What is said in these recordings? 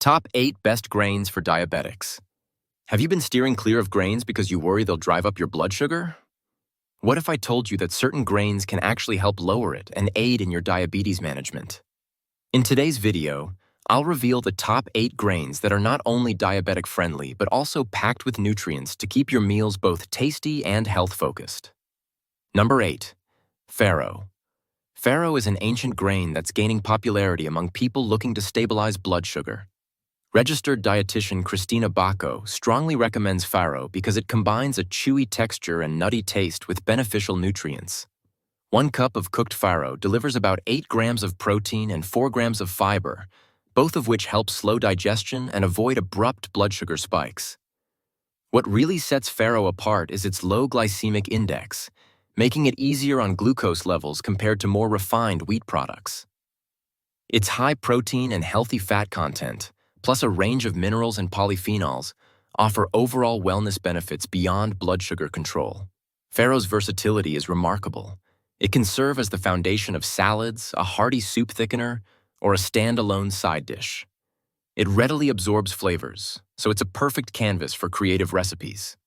Top 8 Best Grains for Diabetics. Have you been steering clear of grains because you worry they'll drive up your blood sugar? What if I told you that certain grains can actually help lower it and aid in your diabetes management? In today's video, I'll reveal the top 8 grains that are not only diabetic-friendly but also packed with nutrients to keep your meals both tasty and health-focused. Number 8. Farro. Farro is an ancient grain that's gaining popularity among people looking to stabilize blood sugar. Registered dietitian Christina Bacco strongly recommends farro because it combines a chewy texture and nutty taste with beneficial nutrients. 1 cup of cooked farro delivers about 8 grams of protein and 4 grams of fiber, both of which help slow digestion and avoid abrupt blood sugar spikes. What really sets farro apart is its low glycemic index, making it easier on glucose levels compared to more refined wheat products. Its high protein and healthy fat content, plus a range of minerals and polyphenols, offer overall wellness benefits beyond blood sugar control. Farro's versatility is remarkable. It can serve as the foundation of salads, a hearty soup thickener, or a standalone side dish. It readily absorbs flavors, so it's a perfect canvas for creative recipes.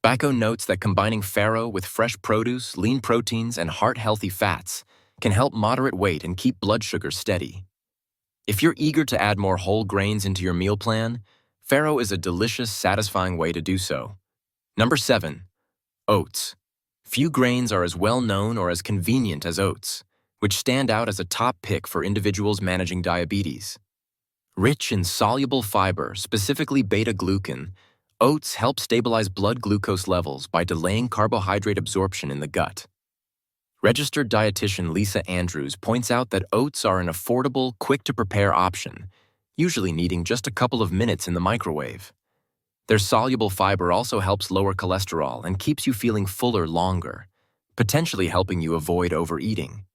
Bacco notes that combining farro with fresh produce, lean proteins, and heart-healthy fats can help moderate weight and keep blood sugar steady. If you're eager to add more whole grains into your meal plan, farro is a delicious, satisfying way to do so. Number 7. Oats. Few grains are as well known or as convenient as oats, which stand out as a top pick for individuals managing diabetes. Rich in soluble fiber, specifically beta-glucan, oats help stabilize blood glucose levels by delaying carbohydrate absorption in the gut. Registered dietitian Lisa Andrews points out that oats are an affordable, quick-to-prepare option, usually needing just a couple of minutes in the microwave. Their soluble fiber also helps lower cholesterol and keeps you feeling fuller longer, potentially helping you avoid overeating.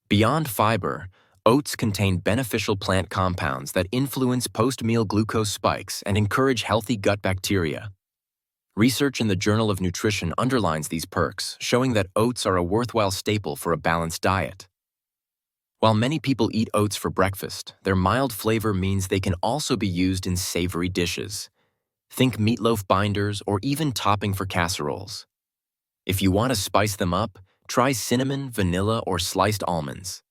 Beyond fiber, oats contain beneficial plant compounds that influence post-meal glucose spikes and encourage healthy gut bacteria. Research in the Journal of Nutrition underlines these perks, showing that oats are a worthwhile staple for a balanced diet. While many people eat oats for breakfast, their mild flavor means they can also be used in savory dishes. Think meatloaf binders or even topping for casseroles. If you want to spice them up, try cinnamon, vanilla, or sliced almonds.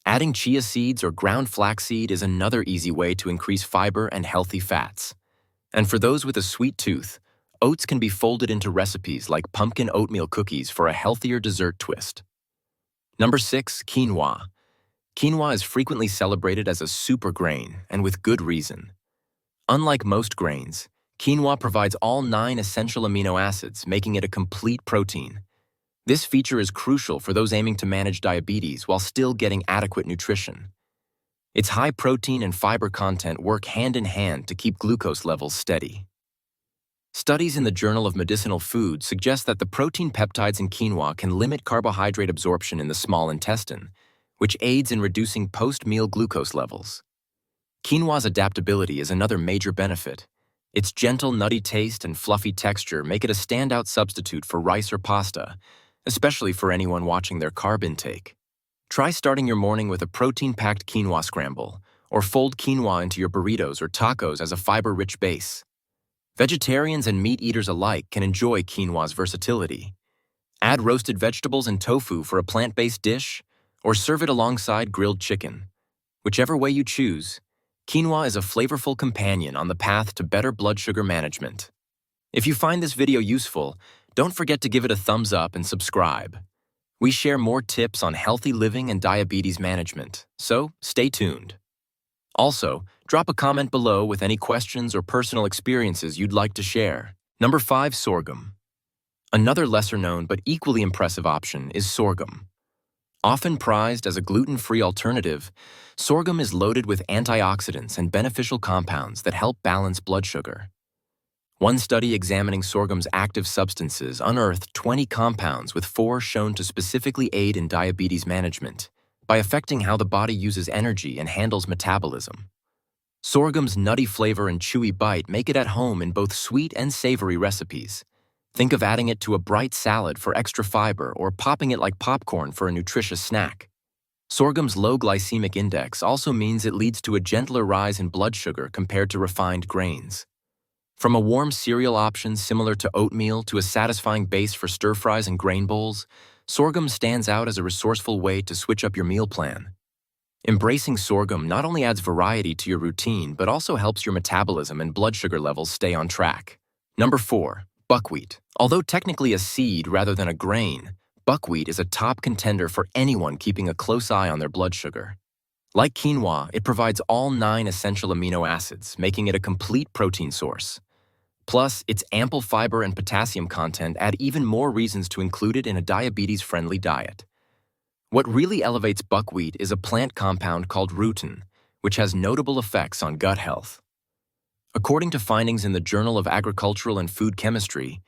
Adding chia seeds or ground flaxseed is another easy way to increase fiber and healthy fats. And for those with a sweet tooth, oats can be folded into recipes like pumpkin oatmeal cookies for a healthier dessert twist. Number 6. Quinoa. Quinoa is frequently celebrated as a super grain, and with good reason. Unlike most grains, quinoa provides all 9 essential amino acids, making it a complete protein. This feature is crucial for those aiming to manage diabetes while still getting adequate nutrition. Its high protein and fiber content work hand in hand to keep glucose levels steady. Studies in the Journal of Medicinal Food suggest that the protein peptides in quinoa can limit carbohydrate absorption in the small intestine, which aids in reducing post-meal glucose levels. Quinoa's adaptability is another major benefit. Its gentle, nutty taste and fluffy texture make it a standout substitute for rice or pasta, especially for anyone watching their carb intake. Try starting your morning with a protein-packed quinoa scramble, or fold quinoa into your burritos or tacos as a fiber-rich base. Vegetarians and meat eaters alike can enjoy quinoa's versatility. Add roasted vegetables and tofu for a plant-based dish, or serve it alongside grilled chicken. Whichever way you choose, quinoa is a flavorful companion on the path to better blood sugar management. If you find this video useful, don't forget to give it a thumbs up and subscribe. We share more tips on healthy living and diabetes management, so stay tuned. Also, drop a comment below with any questions or personal experiences you'd like to share. Number 5. Sorghum. Another lesser-known but equally impressive option is sorghum. Often prized as a gluten-free alternative, sorghum is loaded with antioxidants and beneficial compounds that help balance blood sugar. One study examining sorghum's active substances unearthed 20 compounds, with 4 shown to specifically aid in diabetes management by affecting how the body uses energy and handles metabolism. Sorghum's nutty flavor and chewy bite make it at home in both sweet and savory recipes. Think of adding it to a bright salad for extra fiber or popping it like popcorn for a nutritious snack. Sorghum's low glycemic index also means it leads to a gentler rise in blood sugar compared to refined grains. From a warm cereal option similar to oatmeal to a satisfying base for stir-fries and grain bowls, sorghum stands out as a resourceful way to switch up your meal plan. Embracing sorghum not only adds variety to your routine, but also helps your metabolism and blood sugar levels stay on track. Number 4. Buckwheat. Although technically a seed rather than a grain, buckwheat is a top contender for anyone keeping a close eye on their blood sugar. Like quinoa, it provides all 9 essential amino acids, making it a complete protein source. Plus, its ample fiber and potassium content add even more reasons to include it in a diabetes-friendly diet. What really elevates buckwheat is a plant compound called rutin, which has notable effects on gut health. According to findings in the Journal of Agricultural and Food Chemistry,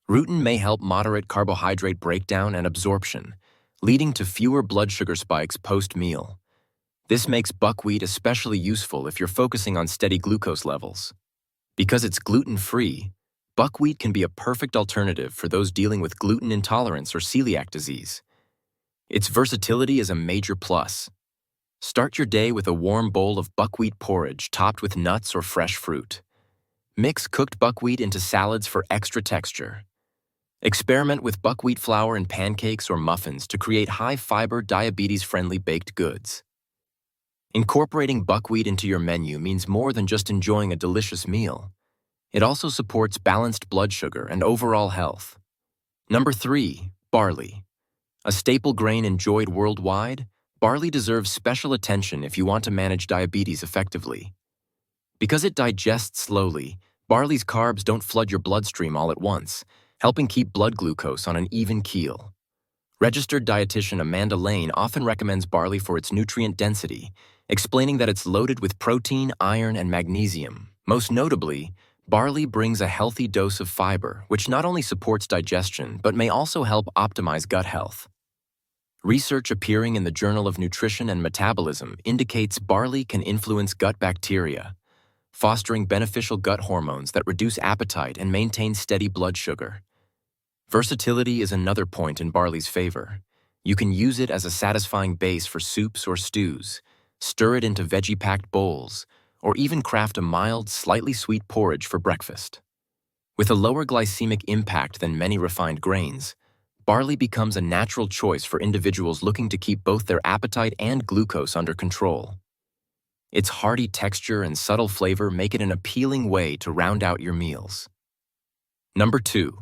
rutin may help moderate carbohydrate breakdown and absorption, leading to fewer blood sugar spikes post-meal. This makes buckwheat especially useful if you're focusing on steady glucose levels. Because it's gluten-free, buckwheat can be a perfect alternative for those dealing with gluten intolerance or celiac disease. Its versatility is a major plus. Start your day with a warm bowl of buckwheat porridge topped with nuts or fresh fruit. Mix cooked buckwheat into salads for extra texture. Experiment with buckwheat flour in pancakes or muffins to create high-fiber, diabetes-friendly baked goods. Incorporating buckwheat into your menu means more than just enjoying a delicious meal. It also supports balanced blood sugar and overall health. Number 3. Barley. A staple grain enjoyed worldwide, barley deserves special attention if you want to manage diabetes effectively. Because it digests slowly, barley's carbs don't flood your bloodstream all at once, helping keep blood glucose on an even keel. Registered dietitian Amanda Lane often recommends barley for its nutrient density, explaining that it's loaded with protein, iron, and magnesium. Most notably, barley brings a healthy dose of fiber, which not only supports digestion, but may also help optimize gut health. Research appearing in the Journal of Nutrition and Metabolism indicates barley can influence gut bacteria, fostering beneficial gut hormones that reduce appetite and maintain steady blood sugar. Versatility is another point in barley's favor. You can use it as a satisfying base for soups or stews, stir it into veggie-packed bowls, or even craft a mild, slightly sweet porridge for breakfast. With a lower glycemic impact than many refined grains, barley becomes a natural choice for individuals looking to keep both their appetite and glucose under control. Its hearty texture and subtle flavor make it an appealing way to round out your meals. Number 2.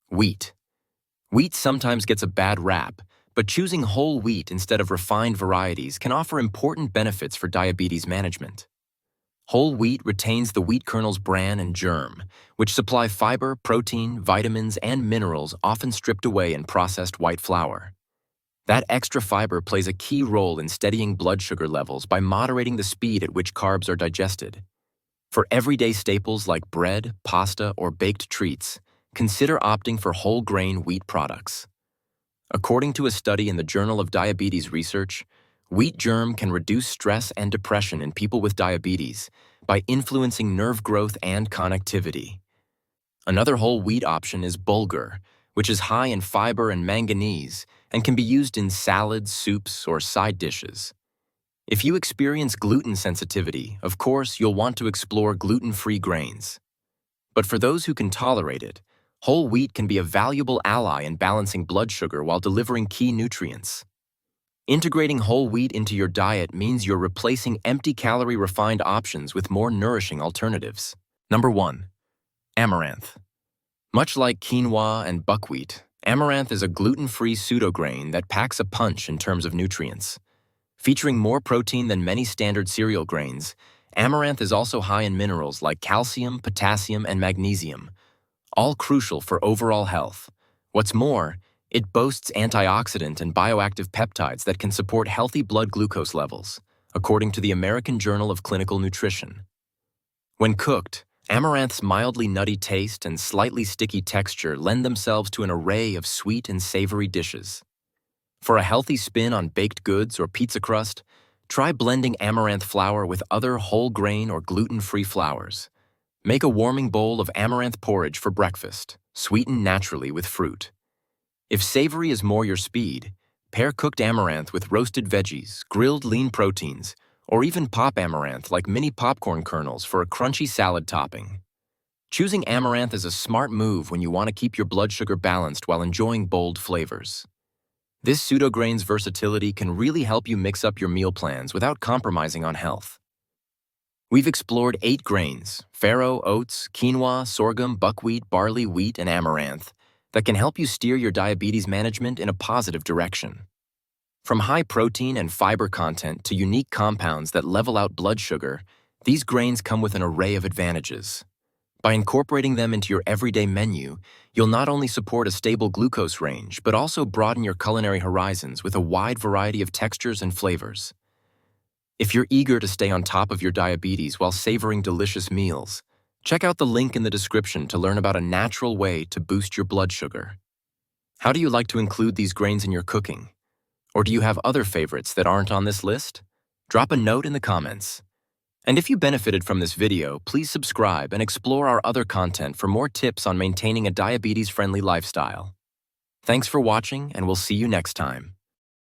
Wheat. Wheat sometimes gets a bad rap, but choosing whole wheat instead of refined varieties can offer important benefits for diabetes management. Whole wheat retains the wheat kernel's bran and germ, which supply fiber, protein, vitamins, and minerals often stripped away in processed white flour. That extra fiber plays a key role in steadying blood sugar levels by moderating the speed at which carbs are digested. For everyday staples like bread, pasta, or baked treats, consider opting for whole-grain wheat products. According to a study in the Journal of Diabetes Research, wheat germ can reduce stress and depression in people with diabetes by influencing nerve growth and connectivity. Another whole wheat option is bulgur, which is high in fiber and manganese and can be used in salads, soups, or side dishes. If you experience gluten sensitivity, of course, you'll want to explore gluten-free grains. But for those who can tolerate it, whole wheat can be a valuable ally in balancing blood sugar while delivering key nutrients. Integrating whole wheat into your diet means you're replacing empty-calorie refined options with more nourishing alternatives. Number 1. Amaranth. Much like quinoa and buckwheat, amaranth is a gluten-free pseudograin that packs a punch in terms of nutrients. Featuring more protein than many standard cereal grains, amaranth is also high in minerals like calcium, potassium, and magnesium, all crucial for overall health. What's more, it boasts antioxidant and bioactive peptides that can support healthy blood glucose levels, according to the American Journal of Clinical Nutrition. When cooked, amaranth's mildly nutty taste and slightly sticky texture lend themselves to an array of sweet and savory dishes. For a healthy spin on baked goods or pizza crust, try blending amaranth flour with other whole grain or gluten-free flours. Make a warming bowl of amaranth porridge for breakfast, sweetened naturally with fruit. If savory is more your speed, Pair cooked amaranth with roasted veggies, grilled lean proteins, or even pop amaranth like mini popcorn kernels for a crunchy salad topping. Choosing amaranth is a smart move when you want to keep your blood sugar balanced while enjoying bold flavors. This pseudograin's versatility can really help you mix up your meal plans without compromising on health. We've explored 8 grains: farro, oats, quinoa, sorghum, buckwheat, barley, wheat, and amaranth that can help you steer your diabetes management in a positive direction. From high protein and fiber content to unique compounds that level out blood sugar, these grains come with an array of advantages. By incorporating them into your everyday menu, you'll not only support a stable glucose range, but also broaden your culinary horizons with a wide variety of textures and flavors. If you're eager to stay on top of your diabetes while savoring delicious meals, check out the link in the description to learn about a natural way to boost your blood sugar. How do you like to include these grains in your cooking? Or do you have other favorites that aren't on this list? Drop a note in the comments. And if you benefited from this video, please subscribe and explore our other content for more tips on maintaining a diabetes-friendly lifestyle. Thanks for watching, and we'll see you next time.